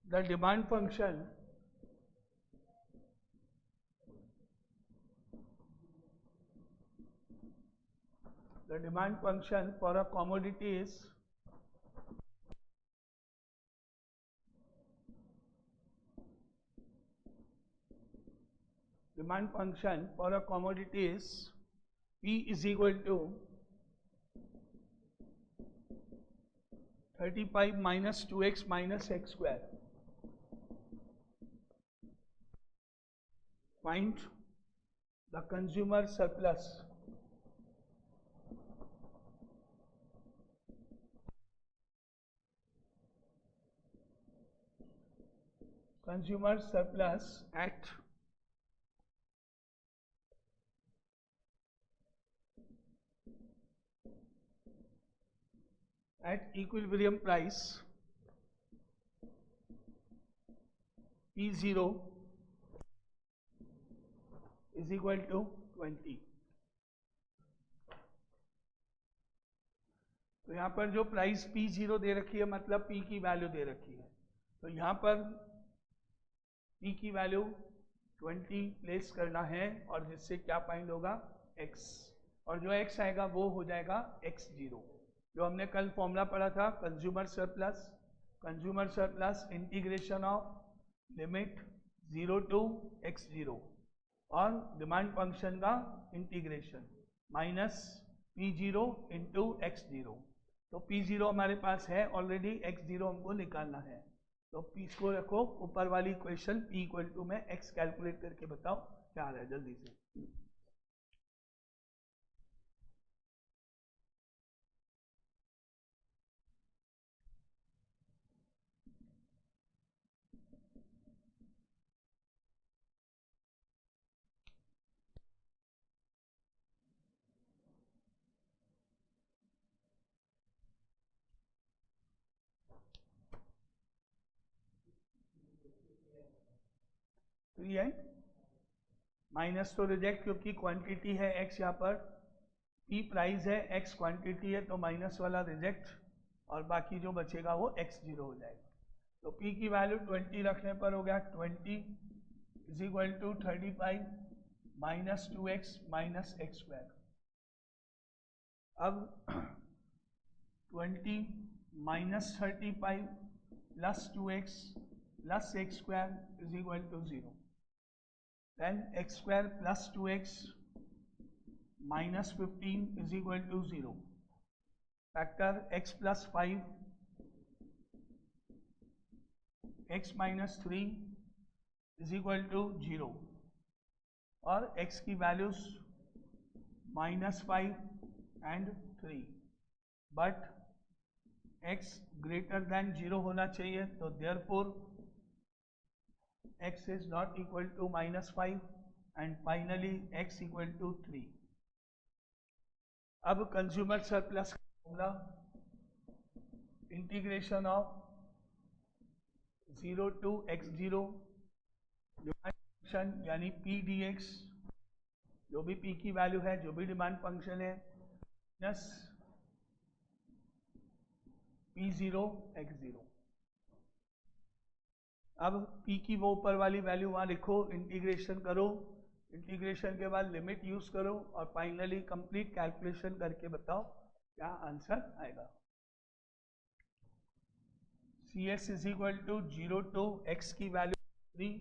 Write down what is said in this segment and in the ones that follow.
The demand function for a commodity is P is equal to 35 minus 2x minus x square. Find the consumer surplus. Consumer surplus at equilibrium price P0 is equal to 20. तो यहाँ पर जो price P0 दे रखी है मतलब P की value दे रखी है, तो यहाँ पर P की वैल्यू 20 प्लेस करना है और जिससे क्या फाइंड होगा X, और जो X आएगा वो हो जाएगा X0, जो हमने कल फॉर्मूला पढ़ा था consumer surplus integration of limit 0 to X0 और डिमांड फंक्शन का integration minus P0 into X0। तो P0 हमारे पास है ऑलरेडी, X0 हमको निकालना है, तो P को रखो ऊपर वाली इक्वेशन P इक्वल टू में X कैलकुलेट करके बताओ क्या आ रहा है जल्दी से। तो ये माइनस तो रिजेक्ट क्योंकि क्वांटिटी है X, यहाँ पर P प्राइस है, X क्वांटिटी है, तो माइनस वाला रिजेक्ट और बाकी जो बचेगा वो X0 हो जाएगा। तो P की वैल्यू 20 रखने पर हो गया 20 is equal to 35 minus 2x minus X square. अब 20 minus 35 plus 2x plus X square is equal to 0, then x square plus 2x minus 15 is equal to 0. Factor x plus 5, x minus 3 is equal to 0 और x की values minus 5 and 3, but x greater than 0 होना चाहिए, तो therefore x is not equal to minus 5 and finally x equal to 3. अब consumer surplus formula integration of 0 to X0 function यानी P dx, जो भी P की value है, जो भी डिमांड फंक्शन है, प्लस P0 X0। अब P की वो ऊपर वाली वैल्यू वहाँ लिखो, इंटीग्रेशन करो, इंटीग्रेशन के बाद लिमिट यूज करो और फाइनली कंप्लीट कैलकुलेशन करके बताओ क्या आंसर आएगा। CS is equal to 0 to x की वैल्यू 3,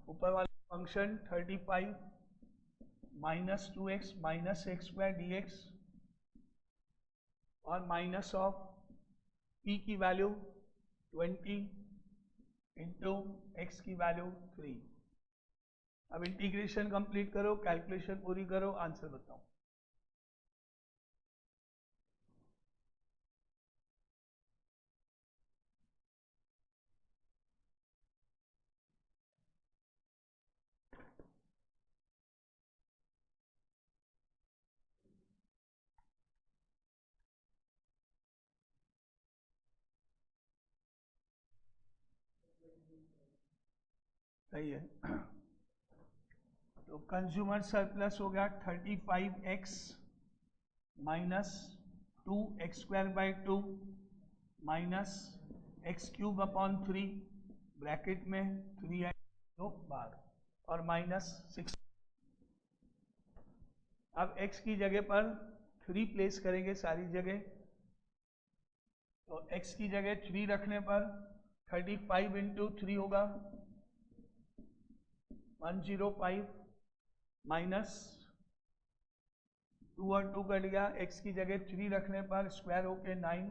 ऊपर वाला function 35 minus 2x minus X square dx और माइनस ऑफ P की वैल्यू 20 इंटू एक्स की वैल्यू 3। अब इंटीग्रेशन कंप्लीट करो, कैलकुलेशन पूरी करो, आंसर बताओ। सही है, तो कंज्यूमर सरप्लस हो गया 35x minus 2x² by 2 minus x cube upon 3 bracket में 3 है तो बार और -6। अब x की जगह पर 3 प्लेस करेंगे सारी जगह, तो x की जगह 3 रखने पर 35 इंटू 3 होगा 105 माइनस 2 और 2 कट गया, x की जगह 3 रखने पर स्क्वायर होके 9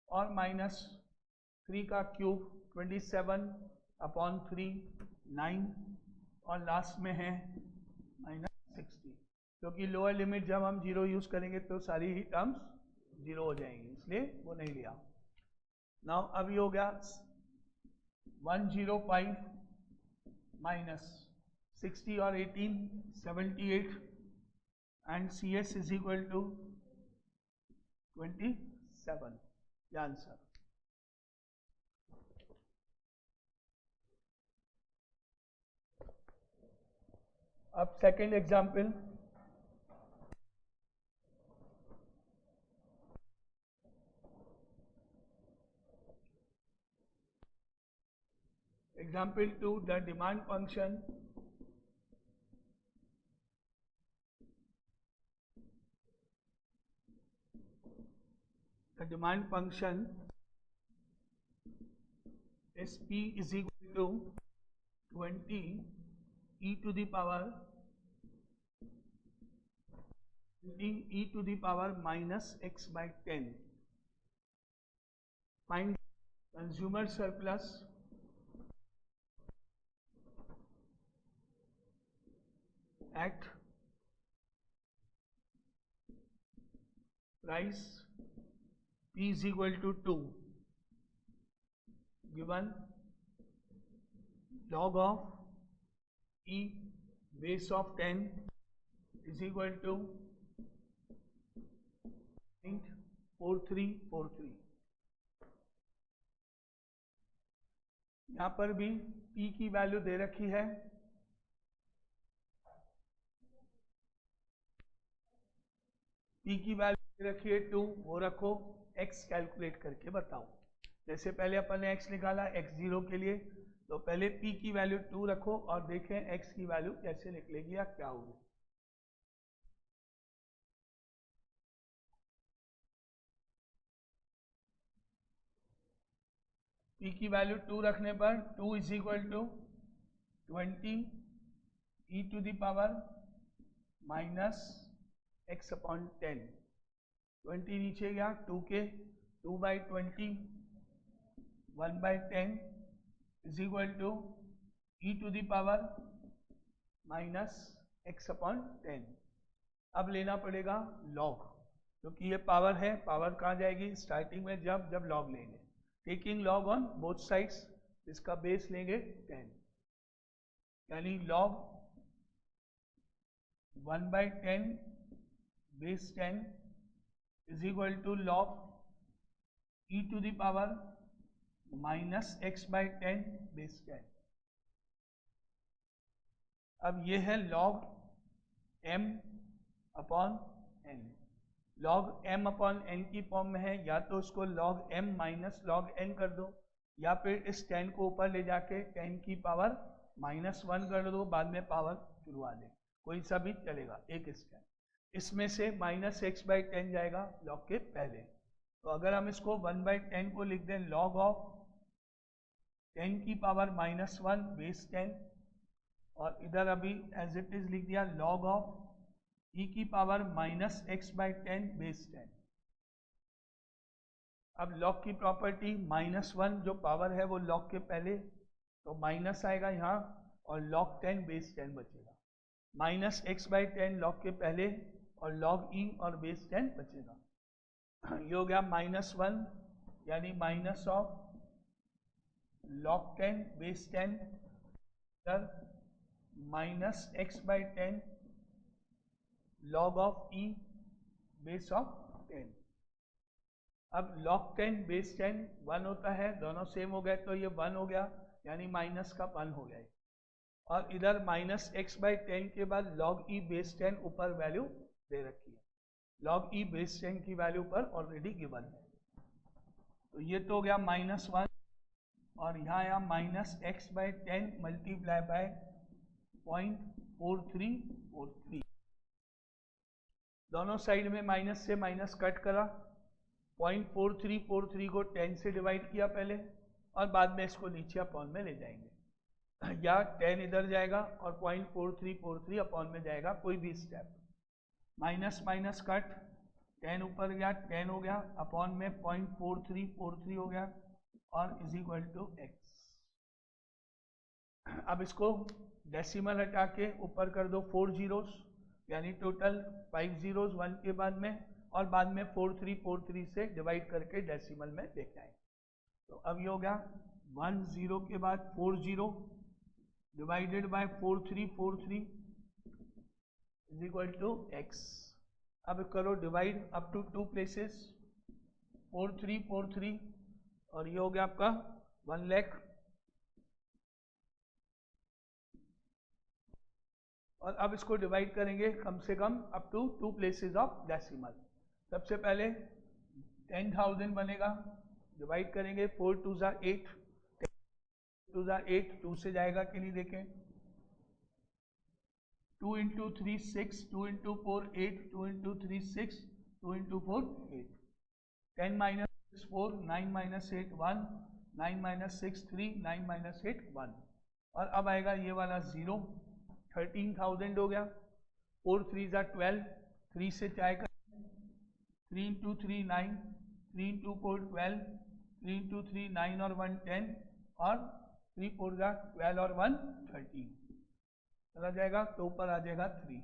और -3 का क्यूब 27 अपॉन 3 9 और लास्ट में है -60, क्योंकि लोअर लिमिट जब हम 0 यूज करेंगे तो सारी ही टर्म्स 0 हो जाएंगी, इसलिए वो नहीं लिया। नाउ अब ये हो गया 105 माइनस 60 और 18 78 and CS is equal to 27, ये आंसर। अब second example, example 2, the demand function is P is equal to 20 e to the power minus x by 10. Find consumer surplus at price P is equal to 2, given log of E base of 10 is equal to 0.4343। यहाँ पर भी P की value दे रखी है, P की value दे रखी है 2, वो रखो, X कैलकुलेट करके बताओ। जैसे पहले अपन ने X निकाला x0 के लिए, तो पहले P की वैल्यू 2 रखो और देखें X की वैल्यू कैसे निकलेगी या क्या होगी। P की वैल्यू 2 रखने पर 2 is equal to 20 e to the power minus x upon 10, 20 नीचे गया 2 के 2 by 20 1 by 10 is equal to e to the power minus x upon 10। अब लेना पड़ेगा लॉग, क्योंकि ये पावर है, पावर कहाँ जाएगी स्टार्टिंग में जब लॉग लेंगे, taking log on both sides, इसका बेस लेंगे 10, यानी log 1 by 10 base 10 is equal to log e to the power minus x by 10 base 10। अब ये है log m upon n, log m upon n की फॉर्म में है, या तो उसको log m minus log n कर दो, या फिर इस 10 को ऊपर ले जाके 10 की पावर -1 कर दो, बाद में पावर जुड़वा दे, कोई सा भी चलेगा, एक स्टेप। इसमें से -x बाई 10 जाएगा लॉग के पहले, तो अगर हम इसको 1 बाई 10 को लिख दें log ऑफ 10 की पावर -1 बेस 10, और इधर अभी एज इट इज लिख दिया log ऑफ e की पावर -x बाई 10 बेस 10। अब log की प्रॉपर्टी -1 जो पावर है वो log के पहले, तो माइनस आएगा यहाँ और log 10 बेस 10 बचेगा, -x बाई 10 log के पहले और log e और बेस 10 बचेगा। ये हो गया -1 यानी minus of log 10 base 10 -x by 10 log of e base of 10। अब log 10 बेस 10 1 होता है, दोनों सेम हो गए तो ये 1 हो गया, यानी माइनस का 1 हो गया, और इधर -x बाई 10 के बाद log e बेस 10 ऊपर वैल्यू दे रखी है, log e बेस 10 की वैल्यू पर ऑलरेडी गिवन है। तो ये तो हो गया -1 और यहाँ आया -x/10 मल्टीप्लाई बाय 0.4343। दोनों साइड में माइनस से माइनस कट करा, 0.4343 को 10 से डिवाइड किया पहले और बाद में इसको नीचे अपॉन में ले जाएंगे, या 10 इधर जाएगा और 0.4343 अपॉन में जाएगा, कोई भी स्टेप। माइनस माइनस कट, 10 ऊपर गया 10 हो गया, अपॉन में 0.4343 हो गया और इज इक्वल टू x। अब इसको डेसिमल हटा के ऊपर कर दो 4 जीरोस, यानी टोटल 5 जीरोस 1 के बाद में, और बाद में 4343 से डिवाइड करके डेसिमल में लेके आए। तो अब ये हो गया 1 0 के बाद 4 0 divided by 4343 is equal to x। अब करो डिवाइड अप टू 2 प्लेसेस, 4343 और ये हो गया आपका 1 लाख। और अब इसको डिवाइड करेंगे कम से कम up to 2 places of decimal. सबसे पहले 10,000 बनेगा, डिवाइड करेंगे 4 2 ज़ा 8, 2 ज़ा 8, 2 से जाएगा कि नहीं देखें, 2 into 3 6, 2 into 4 8, 2 into 3 6, 2 into 4 8, 10 minus 6 4, 9 minus 8 1, 9 minus 6 3, 9 minus 8 1। और अब आएगा ये वाला 0, 13,000 हो गया, 4 3 ज़ा 12, 3 से जाएगा 3 इंटू 3 9, 3 इंटू 4 12, 3 इंटू 3 9 और 1 10, और 3 4 ज़ा 12 और 1 13 चला जाएगा, तो ऊपर आ जाएगा 3।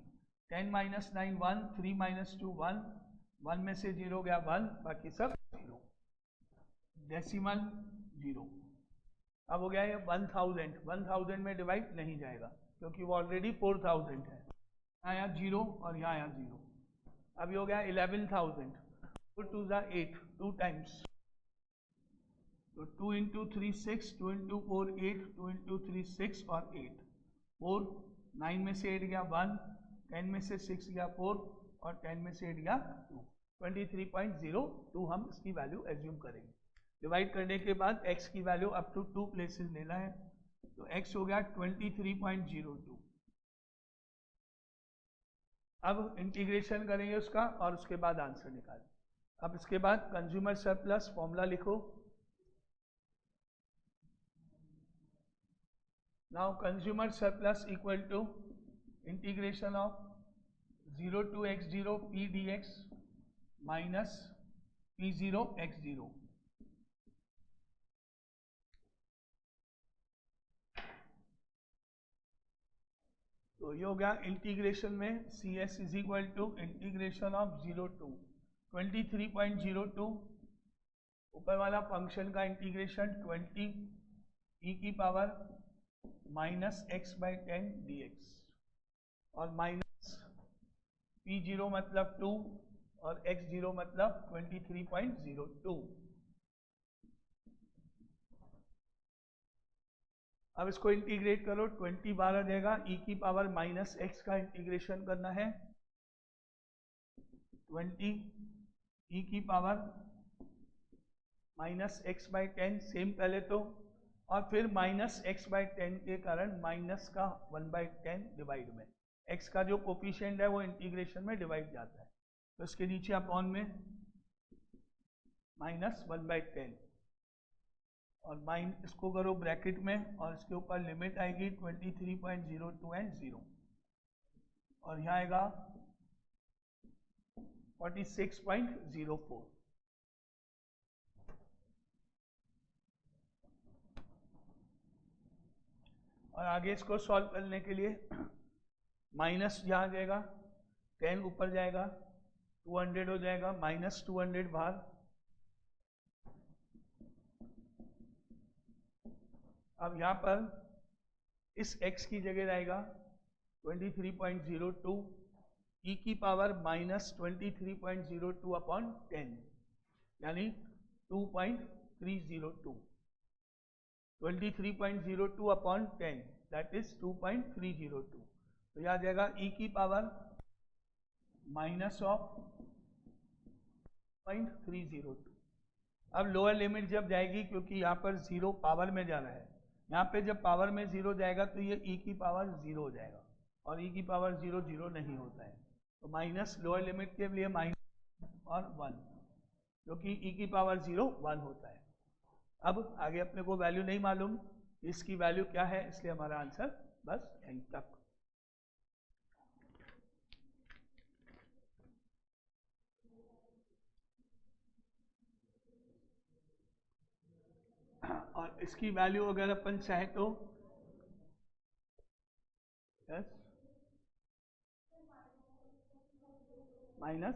10 माइनस 9 1, 3 माइनस 2 1, 1 में से 0 गया 1, बाकी सब 0, डेसिमल 0। अब हो गया ये 1000, 1000 में डिवाइड नहीं जाएगा क्योंकि वो ऑलरेडी 4000 है, यहाँ 0 और यहाँ 0। अब ये हो गया 11,000, 4 2 ज़ा 8, 2 टाइम्स, तो 2 इंटू 3 6, 2 इंटू 4 8, 2 इंटू 3 6 और 8, 4, 9 में से 8 गया 1, 10 में से 6 गया 4 और 10 में से 8 गया 2, 23.02 हम इसकी वैल्यू एज्यूम करेंगे। डिवाइड करने के बाद x की वैल्यू अप टू 2 प्लेसेस लेना है, तो x हो गया 23.02। अब इंटीग्रेशन करेंगे उसका और उसके बाद आंसर निकालें। अब इसके बाद कंज्यूमर सरप्लस फॉर्मूला लिखो। Now consumer surplus equal to integration of 0 to x0 p dx minus p0 x0। तो ये हो गया इंटीग्रेशन में cs is equal to integration of 0 to 23.02, ऊपर वाला फंक्शन का इंटीग्रेशन 20 e की पावर माइनस x/10 dx और माइनस p0 मतलब 2 और x0 मतलब 23.02। अब इसको इंटीग्रेट करो, 20 बार आ जाएगा, e की पावर माइनस x का इंटीग्रेशन करना है, 20 e की पावर माइनस x/10 सेम पहले तो, और फिर माइनस x/10 के कारण माइनस का 1/10 डिवाइड में, x का जो कोफिशिएंट है वो इंटीग्रेशन में डिवाइड जाता है, तो इसके नीचे अपॉन में माइनस 1/10 और इसको करो ब्रैकेट में और इसके ऊपर लिमिट आएगी 23.02 एंड 0 और यहाँ आएगा 46.04। और आगे इसको सॉल्व करने के लिए माइनस यहाँ जाएगा, 10 ऊपर जाएगा, 200 हो जाएगा, माइनस 200 बाहर, अब यहाँ पर इस x की जगह आएगा 23.02 e की पावर माइनस 23.02 अपॉन 10 यानी 2.302, 23.02 अपॉन 10 दैट इज 2.302। तो यह आ जाएगा e की पावर माइनस ऑफ 0.302 अब लोअर लिमिट जब जाएगी, क्योंकि यहाँ पर 0 पावर में जा रहा है, यहाँ पे जब पावर में 0 जाएगा तो ये e की पावर 0 हो जाएगा, और e की पावर 0 0 नहीं होता है, तो माइनस लोअर लिमिट के लिए माइनस और 1, क्योंकि e की पावर 0 1 होता है। अब आगे अपने को वैल्यू नहीं मालूम इसकी वैल्यू क्या है, इसलिए हमारा आंसर बस यहीं तक। और इसकी वैल्यू अगर अपन चाहे तो यस माइनस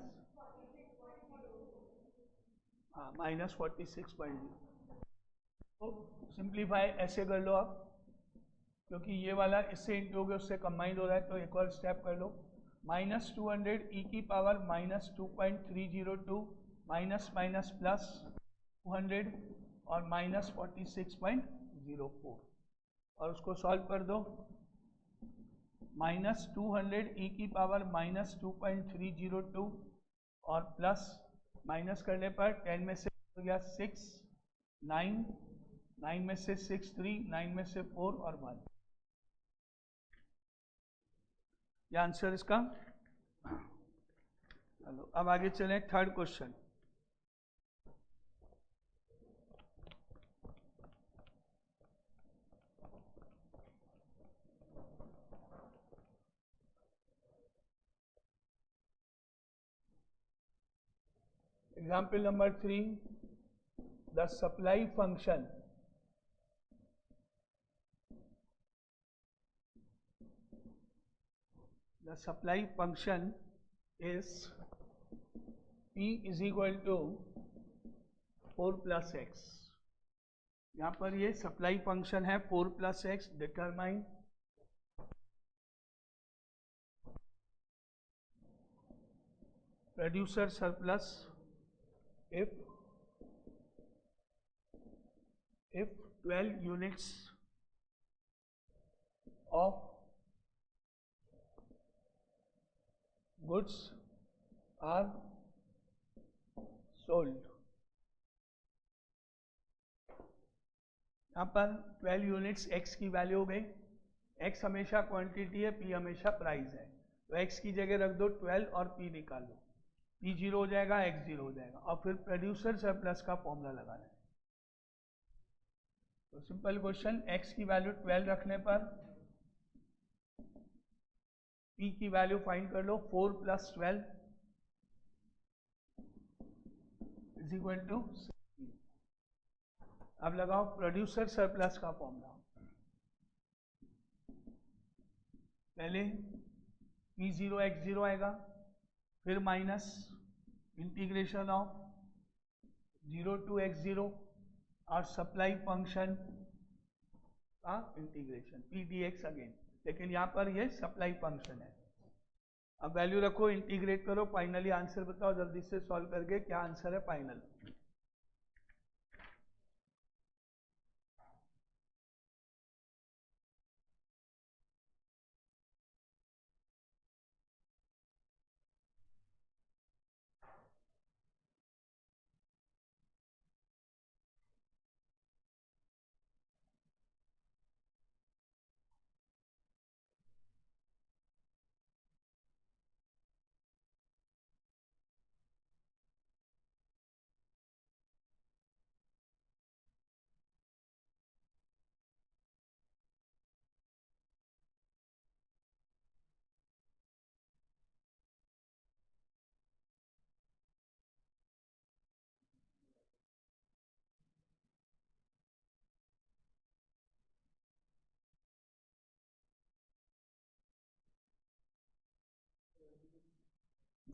-46.0। तो सिंप्लीफाई ऐसे कर लो आप, क्योंकि ये वाला इससे इंटू हो गया उससे कंबाइंड हो रहा है, तो एक और स्टेप कर लो। -200 e की पावर -2.302 माइनस माइनस प्लस 200 और -46.04, और उसको सॉल्व कर दो। -200 e की पावर -2.302 और प्लस माइनस करने पर 10 में से हो गया 6, 9 में से 6 3, 9 में से 4 और 1, ये आंसर इसका। चलो अब आगे चलें, third question. Example number 3, the supply function is P is equal to 4 plus x। यहाँ पर ये सप्लाई फंक्शन है 4 plus x। Determine producer surplus if 12 units of goods are sold। यहाँ पर 12 यूनिट्स x की वैल्यू हो गई। x हमेशा क्वांटिटी है, p हमेशा प्राइस है, तो x की जगह रख दो 12 और p निकाल लो, p 0 हो जाएगा, x 0 हो जाएगा, और फिर प्रोड्यूसर सरप्लस का फॉर्मूला लगाना है। तो सिंपल क्वेश्चन, x की वैल्यू 12 रखने पर p की वैल्यू फाइंड कर लो, 4 + 12 इज इक्वल टू 16। अब लगाओ प्रोड्यूसर सरप्लस का फॉर्मूला। पहले p0 x 0 आएगा, फिर minus integration of 0 to x 0 और सप्लाई फंक्शन का इंटीग्रेशन p dx अगेन, लेकिन यहाँ पर ये सप्लाई फंक्शन है। अब वैल्यू रखो, इंटीग्रेट करो, फाइनली आंसर बताओ जल्दी से सॉल्व करके, क्या आंसर है फाइनल।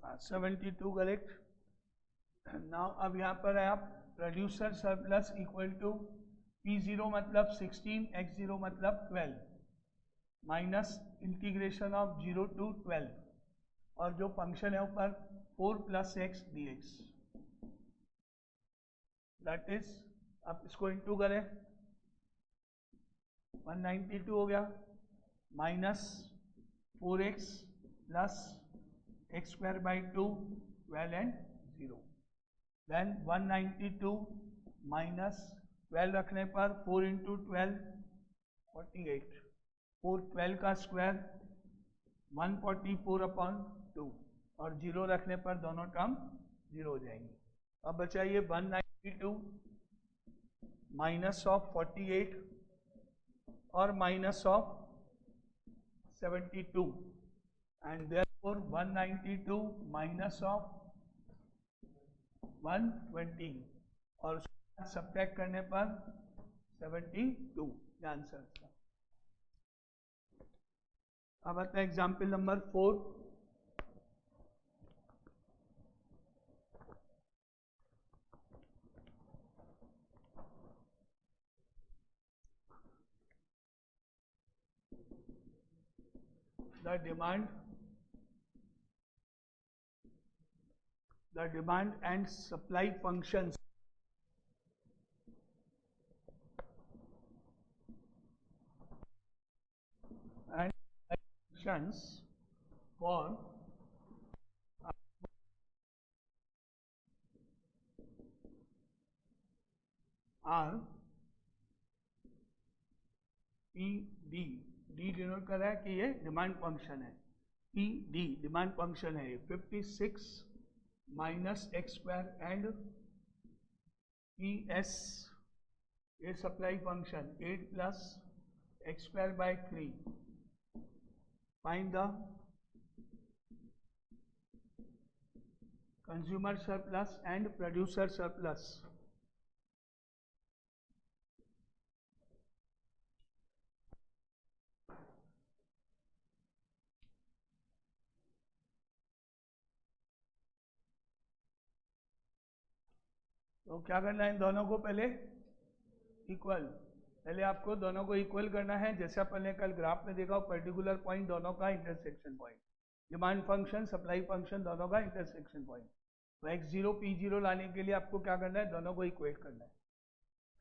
हाँ 72 करेक्ट। नाउ अब यहाँ पर है आप producer surplus equal to P0 मतलब 16, x0 मतलब 12 माइनस इंटीग्रेशन ऑफ 0 to 12 और जो फंक्शन है ऊपर 4 + x dx, दैट इज, अब इसको इंटू करें 192 हो गया, minus 4x plus x² by 2 12 and 0। Then 192 minus 12 रखने पर 4 इंटू 12 48, 4 12 का स्क्वायर 144 अपॉन 2 और 0 रखने पर दोनों टर्म 0 हो जाएंगे। अब बचाइए 192 माइनस ऑफ 48 और minus of 72 and therefore 192 minus of 120 और सब्ट्रैक्ट करने पर 72 ये आंसर था। अब आता है example number 4। the demand and supply functions for are PD, D denote कर रहा है कि ये डिमांड फंक्शन है, PD डिमांड फंक्शन है 56 minus X square and PS ये supply function 8 plus X square by 3। Find the consumer surplus and producer surplus. तो क्या करना है इन दोनों को पहले इक्वल, पहले आपको दोनों को इक्वल करना है। जैसे अपन ने कल ग्राफ में देखा पर्टिकुलर पॉइंट दोनों का intersection point, demand function supply function दोनों का इंटरसेक्शन पॉइंट। तो x0 p0 लाने के लिए आपको क्या करना है, दोनों को इक्वेट करना है।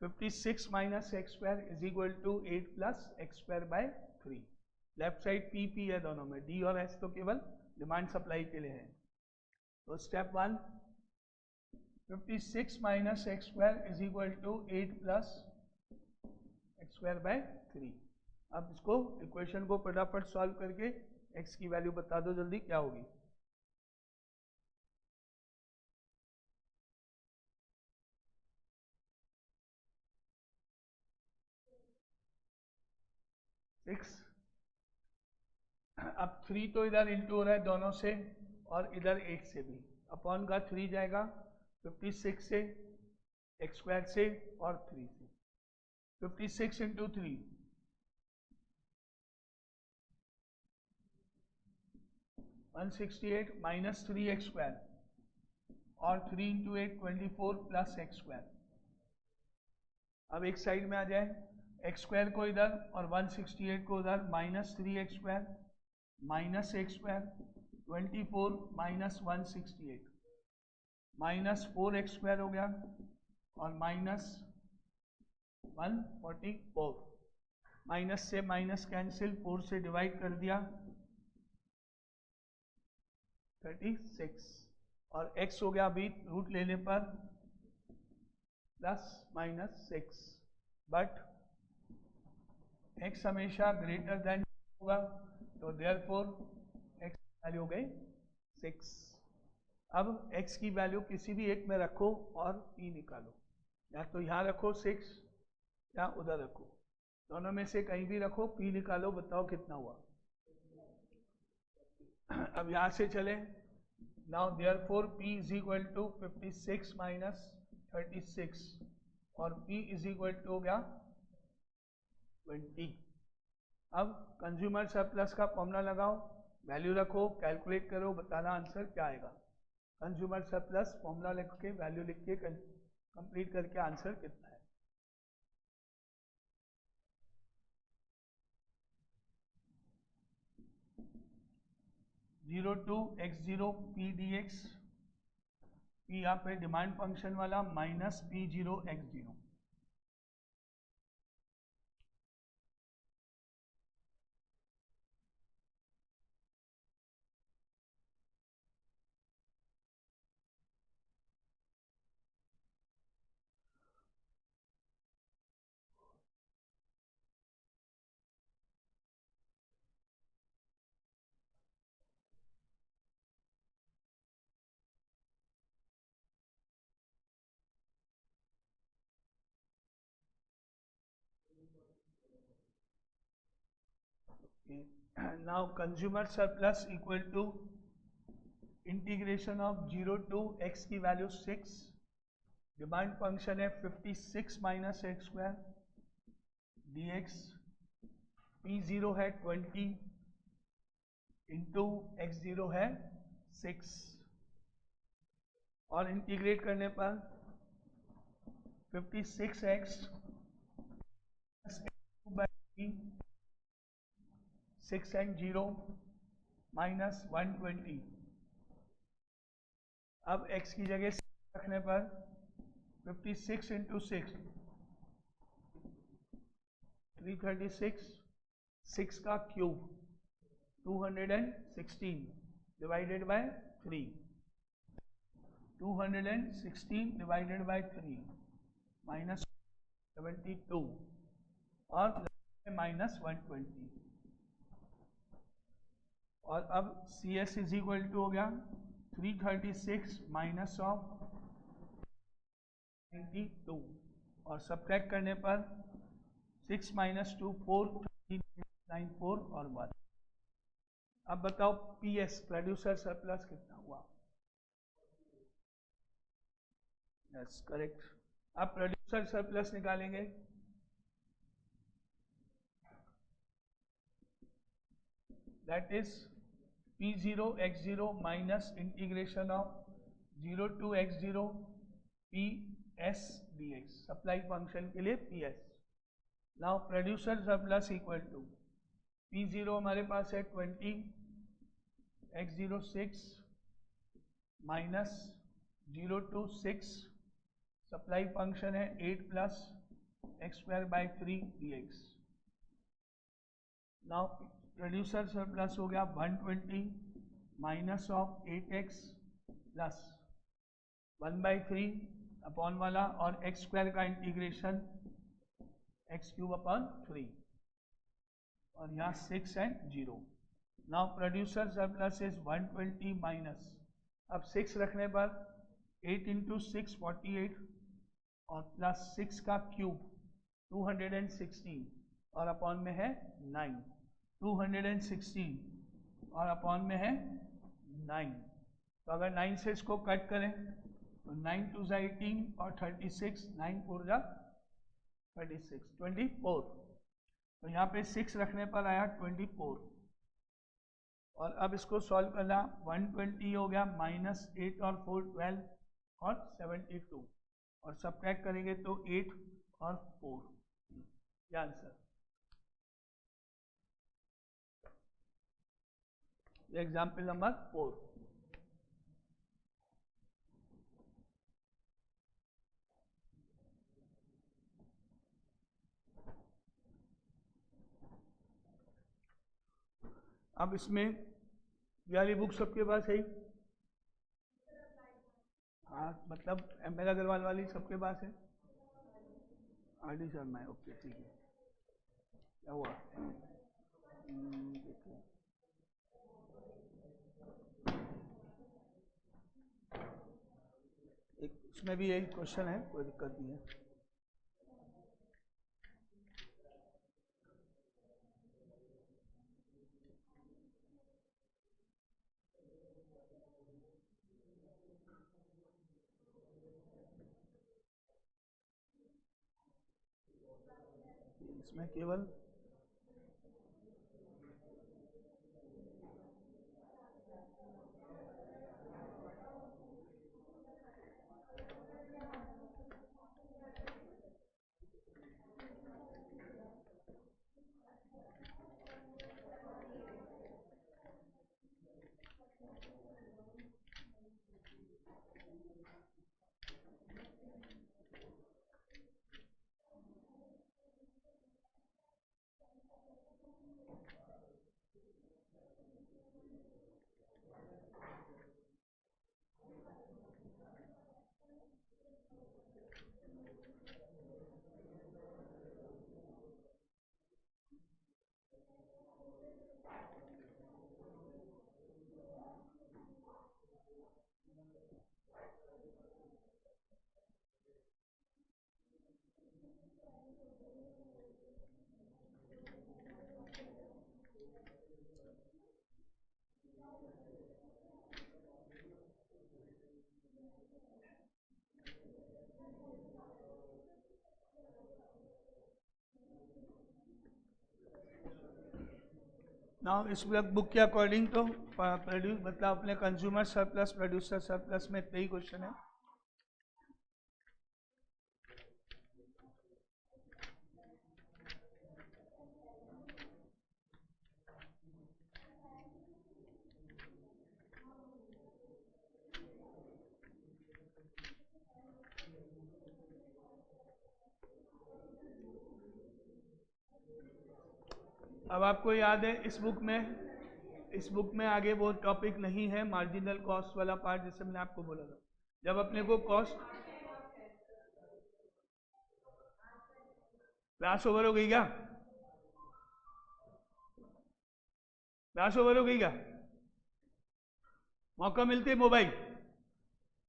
56 minus X square is equal to 8 plus X square by 3। Left side p है दोनों में, d और s तो केवल डिमांड सप्लाई के लिए है। तो step 1 56 minus X square is equal to 8 plus X square by 3। अब इसको इक्वेशन को फटाफट सॉल्व करके x की वैल्यू बता दो जल्दी क्या होगी। अब 3 तो इधर इंटू हो रहा है दोनों से और इधर 8 से भी, अपॉन का 3 जाएगा 56 से, एक्स स्क्वायर से और 3 से। 56 इंटू 3 168 माइनस 3 एक्स स्क्वायर और 3 इंटू 8 24 प्लस एक्स स्क्वायर। अब एक साइड में आ जाए, एक्स स्क्वायर को इधर और 168 को उधर, minus 3 x square minus X square 24 minus 168 minus 4 x square हो गया और माइनस 144। माइनस से माइनस कैंसिल, 4 से डिवाइड कर दिया 36 और x हो गया अभी रूट लेने पर प्लस माइनस 6, बट x हमेशा ग्रेटर देन होगा तो देयरफॉर x वैल्यू हो गई 6। अब x की वैल्यू किसी भी एक में रखो और p निकालो, या तो यहाँ रखो 6 या उधर रखो, दोनों में से कहीं भी रखो, p निकालो, बताओ कितना हुआ। अब यहाँ से चले, now therefore p is equal to 56 minus 36 और p इज इक्वल टू हो गया 20। अब कंज्यूमर सरप्लस का फॉर्मूला लगाओ, वैल्यू रखो, कैलकुलेट करो, बताना आंसर क्या आएगा। कंज्यूमर सरप्लस फॉर्मूला लिख के वैल्यू लिख के कंप्लीट करके आंसर कितना है। Zero to x0 p dx, p यहाँ पे डिमांड फंक्शन वाला minus p0 x0। Now consumer surplus equal to integration of 0 to x की वैल्यू 6, डिमांड फंक्शन है 56 minus X square dx, P0 है 20 इंटू x0 है 6, और इंटीग्रेट करने पर 56x 6 and 0 माइनस 120। अब x की जगह 6 रखने पर 56 इंटू 6 336, 6 का cube 216 divided by 3, 216 divided by 3 minus 72 और माइनस 120। और अब CS इज इक्वल टू हो गया 336 माइनस ऑफ 92, और सब्ट्रैक्ट करने पर 6 माइनस 2 4, 94 और 1। अब बताओ PS प्रोड्यूसर सरप्लस कितना हुआ? Yes correct. अब प्रोड्यूसर सरप्लस निकालेंगे। That is P0 x0 minus integration of 0 to x0 PS dx, supply function के लिए PS। Now producer surplus equal to P0 हमारे पास है 20, x0 6 minus 0 to 6, supply function है 8 plus X square by 3 dx। Now producer surplus हो गया 120 minus of 8x plus 1/3 upon वाला और x square का इंटीग्रेशन एक्स क्यूब अपॉन 3, और यहाँ 6 and 0। Now producer surplus is 120 minus, अब 6 रखने पर 8 इंटू 6 48 और प्लस 6 का क्यूब 216 और अपॉन में है 9, 216 और अपॉन में है 9। तो अगर 9 से इसको कट करें तो 9 2 18 और 36, 9 4 जा 36, 24। तो यहाँ पे 6 रखने पर आया 24, और अब इसको सॉल्व करना 120 हो गया माइनस 8 और 4 12 और 72, और सब्ट्रैक्ट करेंगे तो 8 और 4, ये आंसर। Example number 4। अब इसमें ये वाली बुक सबके पास है? हाँ, मतलब ML अग्रवाल वाली सबके पास है? RD शर्मा है, ओके ठीक है। क्या हुआ? देखिए एक इसमें भी यही क्वेश्चन है, कोई दिक्कत नहीं है। इसमें केवल नाउ इस बुक के अकॉर्डिंग तो प्रोड्यूस मतलब अपने कंज्यूमर सरप्लस प्रोड्यूसर सरप्लस में इतने ही क्वेश्चन है। अब आपको याद है इस बुक में आगे वो टॉपिक नहीं है मार्जिनल कॉस्ट वाला पार्ट, जैसे मैंने आपको बोला था। जब अपने को कॉस्ट क्लास ओवर हो गई क्या? क्लास ओवर हो गई क्या? मौका मिलते मोबाइल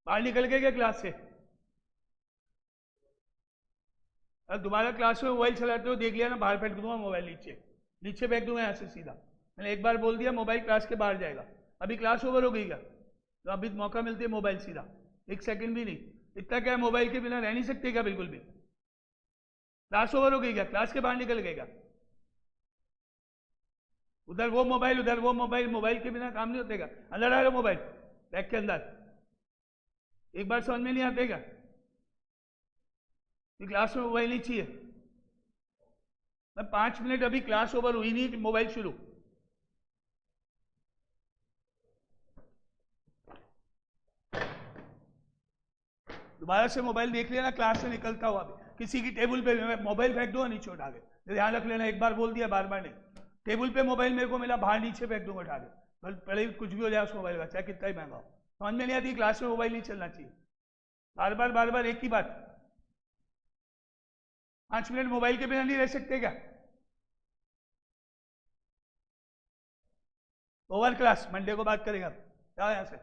बाहर निकल गए क्या क्लास से? अब दोबारा क्लास में मोबाइल चलाते हो देख लिया ना, बाहर फेंक दूंगा मोबाइल, नीचे फेंक दूंगा यहाँ से सीधा। मैंने एक बार बोल दिया मोबाइल क्लास के बाहर जाएगा। अभी क्लास ओवर हो गई क्या? तो अभी मौका मिलती है मोबाइल सीधा, एक सेकंड भी नहीं। इतना क्या मोबाइल के बिना रह नहीं सकते क्या? बिल्कुल भी। क्लास ओवर हो गई क्या? क्लास के बाहर निकल गए क्या? उधर वो मोबाइल, उधर वो मोबाइल, मोबाइल के बिना काम नहीं होते क्या? अंदर आ रहे मोबाइल बैग के अंदर, एक बार समझ में नहीं आते क्या? क्लास में मोबाइल नहीं चाहिए। 5 मिनट अभी क्लास ओवर हुई नहीं, मोबाइल शुरू। दोबारा से मोबाइल देख लेना क्लास से निकलता हुआ भी। किसी की टेबल पे मोबाइल फेंक दूंगा नीचे उठा के, ध्यान रख लेना, एक बार बोल दिया बार बार नहीं। टेबल पे मोबाइल मेरे को मिला, बाहर नीचे फेंक दूंगा उठा के, पहले कुछ भी हो जाए उस मोबाइल का, चाहे कितना ही महंगा हो। समझ में नहीं आती क्लास में मोबाइल नहीं चलना चाहिए। बार बार एक ही बात। 5 मिनट मोबाइल के बिना नहीं रह सकते क्या? ओवर क्लास मंडे को बात करेंगे। अब जाओ यहाँ से।